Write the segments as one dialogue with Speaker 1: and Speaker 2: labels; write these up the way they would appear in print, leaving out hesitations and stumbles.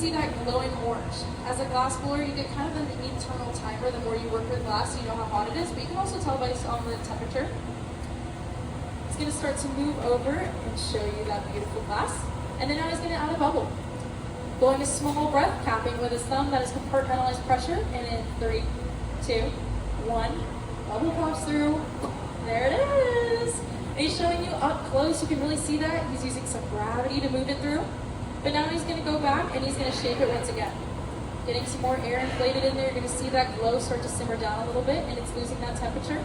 Speaker 1: see that glowing orange. As a glass blower, you get kind of an internal timer the more you work with glass, so you know how hot it is, but you can also tell based on the temperature. It's going to start to move over and show you that beautiful glass. And then now he's going to add a bubble. Blowing a small breath, capping with his thumb, that is compartmentalized pressure, and in 3, 2, 1, bubble pops through. There it is. And he's showing you up close. You can really see that. He's using some gravity to move it through. But now he's going to go back and he's going to shape it once again. Getting some more air inflated in there. You're going to see that glow start to simmer down a little bit, and it's losing that temperature.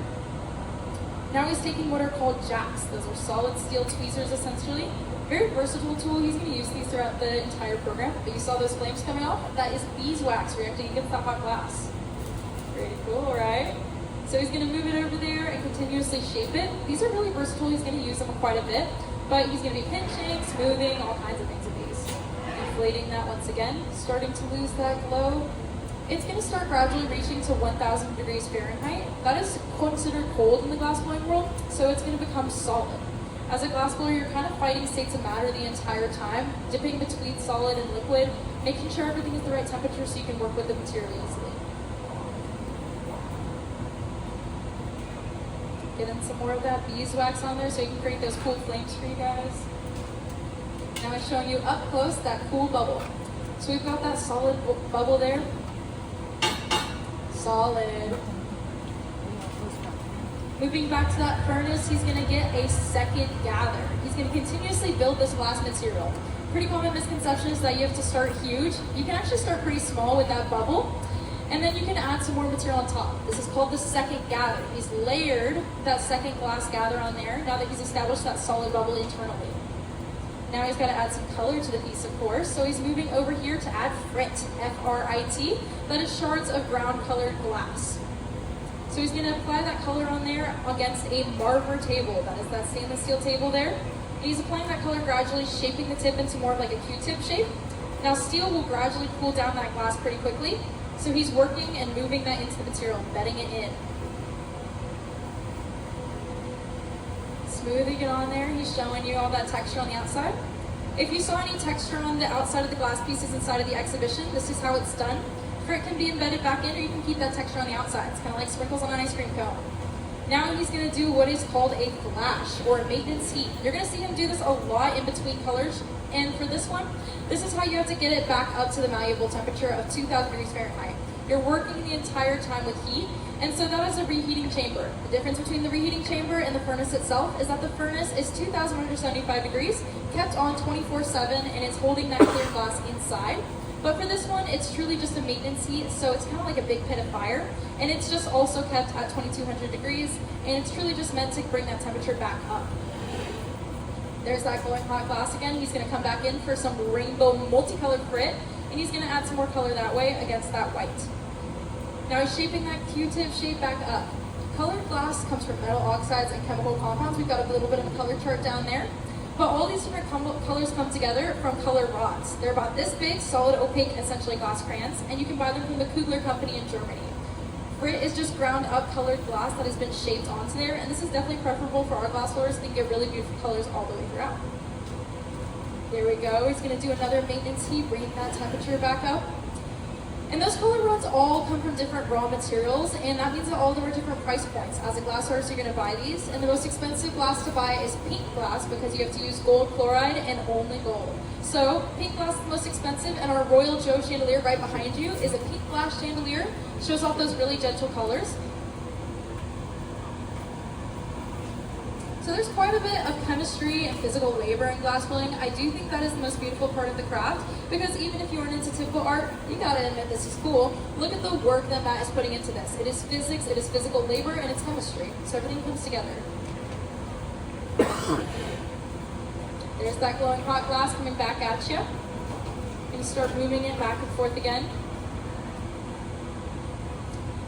Speaker 1: Now he's taking what are called jacks. Those are solid steel tweezers essentially. Very versatile tool. He's going to use these throughout the entire program. But you saw those flames coming off? That is beeswax reacting against the hot glass. Pretty cool, right? So he's going to move it over there and continuously shape it. These are really versatile. He's going to use them quite a bit. But he's going to be pinching, smoothing, all kinds of things with these. Inflating that once again, starting to lose that glow. It's going to start gradually reaching to 1,000 degrees Fahrenheit. That is considered cold in the glassblowing world, so it's going to become solid. As a glassblower, you're kind of fighting states of matter the entire time, dipping between solid and liquid, making sure everything is the right temperature so you can work with the material easily. Getting some more of that beeswax on there so you can create those cool flames for you guys. Now I'm showing you up close that cool bubble. So we've got that solid bubble there. Solid. Moving back to that furnace, he's going to get a second gather. He's going to continuously build this glass material. Pretty common misconception is that you have to start huge. You can actually start pretty small with that bubble, and then you can add some more material on top. This is called the second gather. He's layered that second glass gather on there now that he's established that solid bubble internally. Now he's got to add some color to the piece, of course, so he's moving over here to add frit, F-R-I-T. That is shards of brown colored glass. So he's going to apply that color on there against a marble table. That is that stainless steel table there. And he's applying that color gradually, shaping the tip into more of like a Q-tip shape. Now steel will gradually cool down that glass pretty quickly. So he's working and moving that into the material, bedding it in. Smoothing it on there. He's showing you all that texture on the outside. If you saw any texture on the outside of the glass pieces inside of the exhibition, this is how it's done. Frit can be embedded back in, or you can keep that texture on the outside. It's kind of like sprinkles on an ice cream cone. Now he's going to do what is called a flash, or a maintenance heat. You're going to see him do this a lot in between colors, and for this one, this is how you have to get it back up to the malleable temperature of 2,000 degrees Fahrenheit. You're working the entire time with heat, and so that is a reheating chamber. The difference between the reheating chamber and the furnace itself is that the furnace is 2,175 degrees, kept on 24/7, and it's holding that clear glass inside. But for this one, it's truly just a maintenance heat, so it's kind of like a big pit of fire, and it's just also kept at 2,200 degrees, and it's truly just meant to bring that temperature back up. There's that glowing hot glass again. He's going to come back in for some rainbow multicolored frit, and he's going to add some more color that way against that white. Now he's shaping that Q-tip shape back up. Colored glass comes from metal oxides and chemical compounds. We've got a little bit of a color chart down there. But all these different colors come together from color rods. They're about this big, solid, opaque, essentially glass crayons, and you can buy them from the Kugler company in Germany. Frit is just ground up colored glass that has been shaped onto there, and this is definitely preferable for our glass blowers. They get really beautiful colors all the way throughout. There we go. He's going to do another maintenance heat, bringing that temperature back up. And those color rods all come from different raw materials, and that means that all of them are different price points. As a glass artist, you're going to buy these, and the most expensive glass to buy is pink glass because you have to use gold chloride and only gold. So pink glass is the most expensive, and our Royal Joe chandelier right behind you is a pink glass chandelier. Shows off those really gentle colors. So there's quite a bit of chemistry and physical labor in glassblowing. I do think that is the most beautiful part of the craft, because even if you aren't into typical art, you gotta admit this is cool. Look at the work that Matt is putting into this. It is physics, it is physical labor, and it's chemistry. So everything comes together. There's that glowing hot glass coming back at you. And you start moving it back and forth again.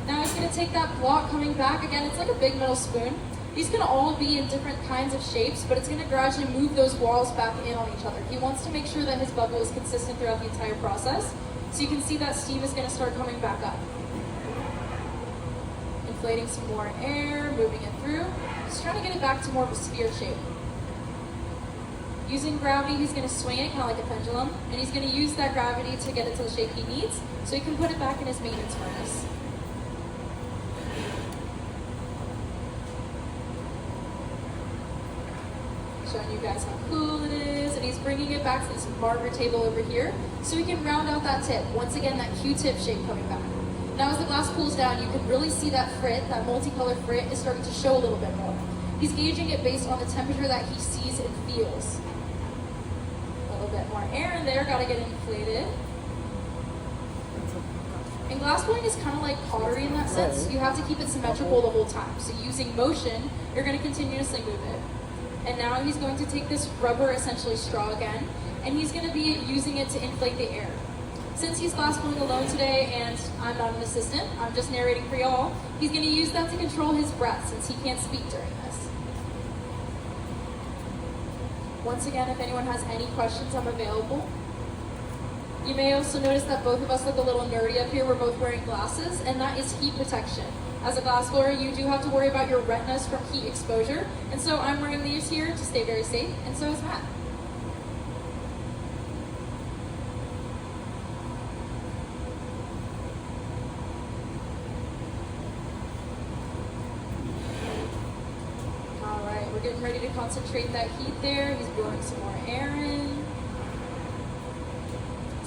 Speaker 1: Now he's gonna take that block coming back again. It's like a big metal spoon. These can all be in different kinds of shapes, but it's going to gradually move those walls back in on each other. He wants to make sure that his bubble is consistent throughout the entire process. So you can see that steam is going to start coming back up. Inflating some more air, moving it through. Just trying to get it back to more of a sphere shape. Using gravity, he's going to swing it kind of like a pendulum, and he's going to use that gravity to get it to the shape he needs, so he can put it back in his maintenance furnace. Showing you guys how cool it is, and he's bringing it back to this marker table over here, so we can round out that tip. Once again, that Q-tip shape coming back. Now as the glass cools down, you can really see that frit, that multicolored frit, is starting to show a little bit more. He's gauging it based on the temperature that he sees and feels. A little bit more air in there, gotta get inflated. And glassblowing is kind of like pottery in that sense. You have to keep it symmetrical the whole time. So using motion, you're gonna continuously move it. And now he's going to take this rubber, essentially straw again, and he's gonna be using it to inflate the air. Since he's glassblowing alone today and I'm not an assistant, I'm just narrating for y'all, he's gonna use that to control his breath since he can't speak during this. Once again, if anyone has any questions, I'm available. You may also notice that both of us look a little nerdy up here. We're both wearing glasses, and that is heat protection. As a glassblower, you do have to worry about your retinas from heat exposure, and so I'm wearing these here to stay very safe, and so is Matt. We're getting ready to concentrate that heat there. He's blowing some more air in.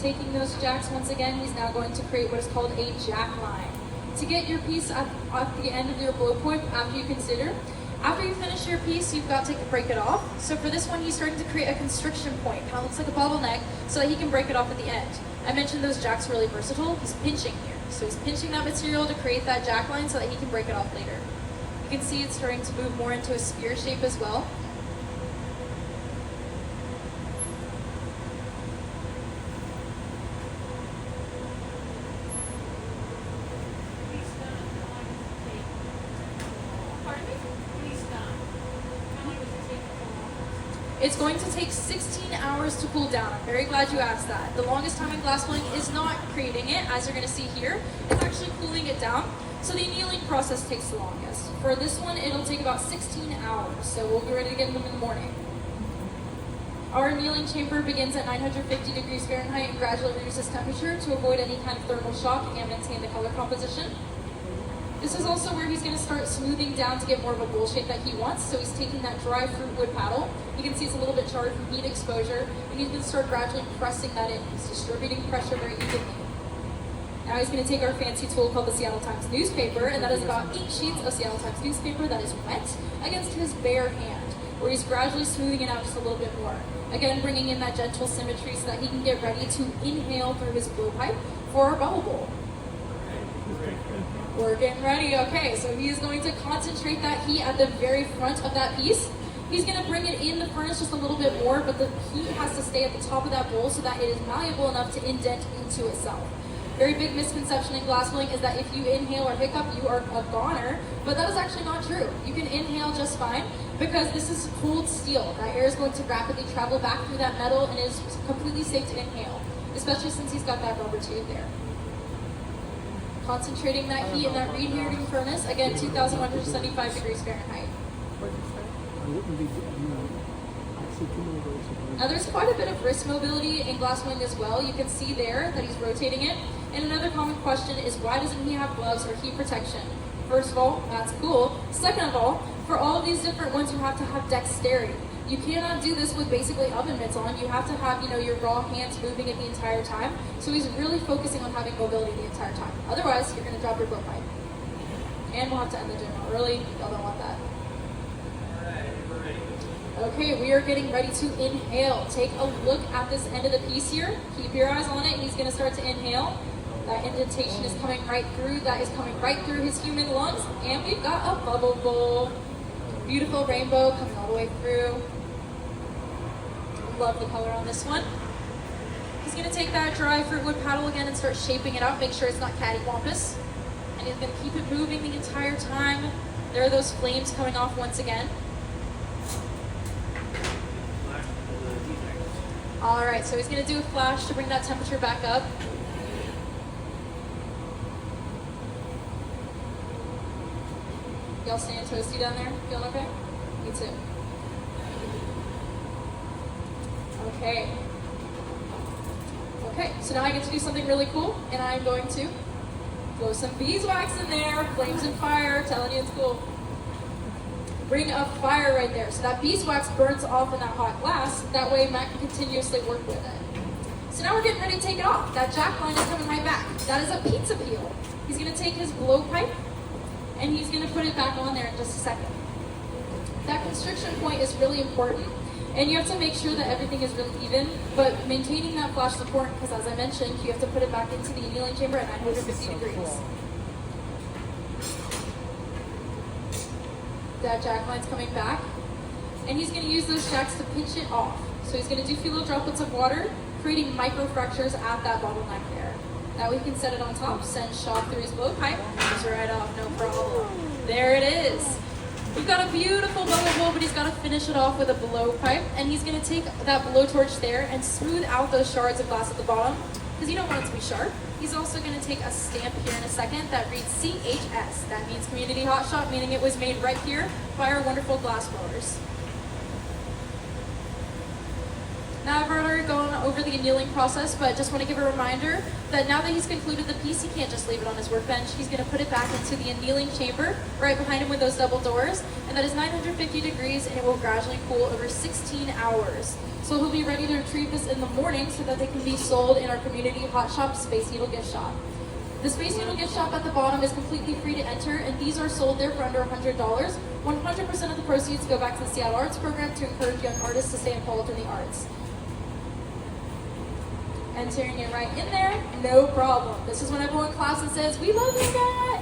Speaker 1: Taking those jacks once again, he's now going to create what is called a jack line. To get your piece at the end of your blow point after you finish your piece, you've got to break it off. So for this one, he's starting to create a constriction point. Kind of looks like a bottleneck so that he can break it off at the end. I mentioned those jacks are really versatile. He's pinching here. So he's pinching that material to create that jack line so that he can break it off later. You can see it's starting to move more into a sphere shape as well. It's going to take 16 hours to cool down. I'm very glad you asked that. The longest time in glassblowing is not creating it, as you're going to see here. It's actually cooling it down. So the annealing process takes the longest. For this one, it'll take about 16 hours, so we'll be ready to get them in the morning. Our annealing chamber begins at 950 degrees Fahrenheit and gradually reduces temperature to avoid any kind of thermal shock and maintain the color composition. This is also where he's going to start smoothing down to get more of a bowl shape that he wants. So he's taking that dry fruit wood paddle. You can see it's a little bit charred from heat exposure, and he's going to start gradually pressing that in. He's distributing pressure very evenly. Now he's going to take our fancy tool called the Seattle Times newspaper, and that is about 8 sheets of Seattle Times newspaper that is wet against his bare hand, where he's gradually smoothing it out just a little bit more. Again, bringing in that gentle symmetry so that he can get ready to inhale through his blowpipe for our bubble bowl. We're getting ready. Okay, so he is going to concentrate that heat at the very front of that piece. He's going to bring it in the furnace just a little bit more, but the heat has to stay at the top of that bowl so that it is malleable enough to indent into itself. Very big misconception in glassblowing is that if you inhale or hiccup, you are a goner, but that is actually not true. You can inhale just fine because this is cooled steel. That air is going to rapidly travel back through that metal and it is completely safe to inhale, especially since he's got that rubber tube there. Concentrating that heat in that reheating furnace, again, 2,175 degrees Fahrenheit. Now there's quite a bit of wrist mobility in glassblowing as well. You can see there that he's rotating it. And another common question is, why doesn't he have gloves or heat protection? First of all, that's cool. Second of all, for all of these different ones, you have to have dexterity. You cannot do this with basically oven mitts on. You have to have, your raw hands moving it the entire time. So he's really focusing on having mobility the entire time. Otherwise, you're going to drop your blowpipe. And we'll have to end the demo early. Y'all don't want that. Okay, we are getting ready to inhale. Take a look at this end of the piece here. Keep your eyes on it. He's going to start to inhale. That indentation is coming right through. That is coming right through his human lungs. And we've got a bubble bowl. Beautiful rainbow coming all the way through. Love the color on this one. He's going to take that dry fruit wood paddle again and start shaping it up. Make sure it's not cattywampus. And he's going to keep it moving the entire time. There are those flames coming off once again. Alright, so he's going to do a flash to bring that temperature back up. Y'all staying toasty down there? Feeling okay? Me too. Okay. Okay, so now I get to do something really cool, and I'm going to blow some beeswax in there, flames and fire, telling you it's cool. Ring of fire right there. So that beeswax burns off in that hot glass. That way Matt can continuously work with it. So now we're getting ready to take it off. That jack line is coming right back. That is a pizza peel. He's going to take his blowpipe and he's going to put it back on there in just a second. That constriction point is really important, and you have to make sure that everything is really even, but maintaining that flash is important because, as I mentioned, you have to put it back into the annealing chamber at 950 degrees.
Speaker 2: Cool.
Speaker 1: That jack line's coming back, and he's going to use those jacks to pinch it off. So he's going to do a few little droplets of water, creating micro fractures at that bottleneck there. That way he can set it on top, send shot through his blowpipe, comes right off, no problem. There it is. We've got a beautiful bubble bowl, but he's got to finish it off with a blowpipe, and he's going to take that blowtorch there and smooth out those shards of glass at the bottom, because you don't want it to be sharp. He's also going to take a stamp here in a second that reads CHS. That means Community Hot Shop, meaning it was made right here by our wonderful glass blowers. Now I've already gone over the annealing process, but just want to give a reminder that now that he's concluded the piece, he can't just leave it on his workbench. He's going to put it back into the annealing chamber right behind him with those double doors, and that is 950 degrees, and it will gradually cool over 16 hours. So he'll be ready to retrieve this in the morning so that they can be sold in our Community Hot Shop Space Needle Gift Shop. The Space Needle Gift Shop at the bottom is completely free to enter, and these are sold there for under $100. 100% of the proceeds go back to the Seattle Arts Program to encourage young artists to stay involved in the arts. Entering it right in there, no problem. This is when everyone claps and says, "We love you, Matt!"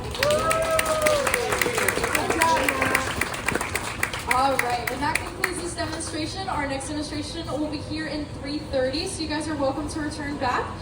Speaker 1: All right, and that concludes this demonstration. Our next demonstration will be here in 3:30, so you guys are welcome to return back.